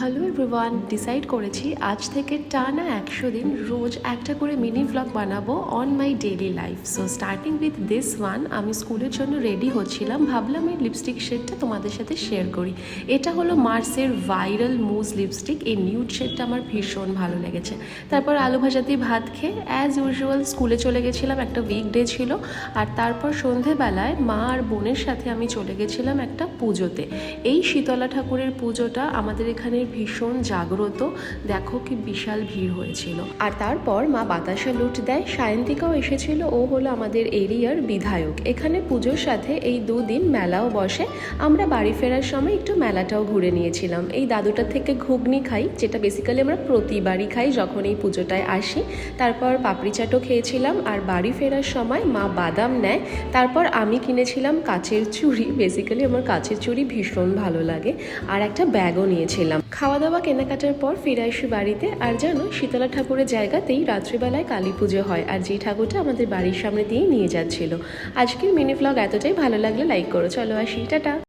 Hello everyone, decide করেছি আজ থেকে টানা 100 দিন রোজ একটা করে মিনি ভ্লগ বানাবো on my daily life. So starting with this one, আমি স্কুলের জন্য রেডি হচ্ছিলাম, ভাবলাম এই লিপস্টিক শেডটা তোমাদের সাথে শেয়ার করি। এটা হলো মার্সের ভাইরাল মুজ লিপস্টিক। এই নিউড শেডটা আমার ভীষণ ভালো লেগেছে। তারপর আলু ভাজা দিয়ে ভাত খেয়ে অ্যাজ ইউজুয়াল স্কুলে চলে গেছিলাম, একটা উইকডে ছিল। আর তারপর সন্ধেবেলায় মা আর বোনের সাথে আমি চলে গেছিলাম একটা পুজোতে। এই শীতলা ঠাকুরের পুজোটা আমাদের এখানে ভীষণ জাগ্রত, দেখো কি বিশাল ভিড় হয়েছিল। আর তারপর মা বাতাসা লুট দেয়, সায়ন্তিকাও এসেছিল, ও হলো আমাদের এরিয়ার বিধায়ক। এখানে পুজোর সাথে এই দুদিন মেলাও বসে। আমরা বাড়ি ফেরার সময় একটু মেলাটাও ঘুরে নিয়েছিলাম। এই দাদুটার থেকে ঘুগনি খাই, যেটা বেসিক্যালি আমরা প্রতিবারই খাই যখন এই পুজোটায় আসি। তারপর পাপড়ি চাটও খেয়েছিলাম। আর বাড়ি ফেরার সময় মা বাদাম নেয়। তারপর আমি কিনেছিলাম কাচের চুড়ি, বেসিক্যালি আমার কাচের চুড়ি ভীষণ ভালো লাগে। আর একটা ব্যাগও নিয়েছিলাম। খাওয়া দাওয়া কেনাকাটার পর ফিরে আসি বাড়িতে। আর জানো, শীতলা ঠাকুরের জায়গাতেই রাত্রিবেলায় কালী পুজো হয়, আর যেই ঠাকুরটা আমাদের বাড়ির সামনে দিয়েই নিয়ে যাচ্ছিল। আজকের মিনি ভ্লগ এতটাই ভালো লাগলে লাইক করো। চলো আসি, টাটা।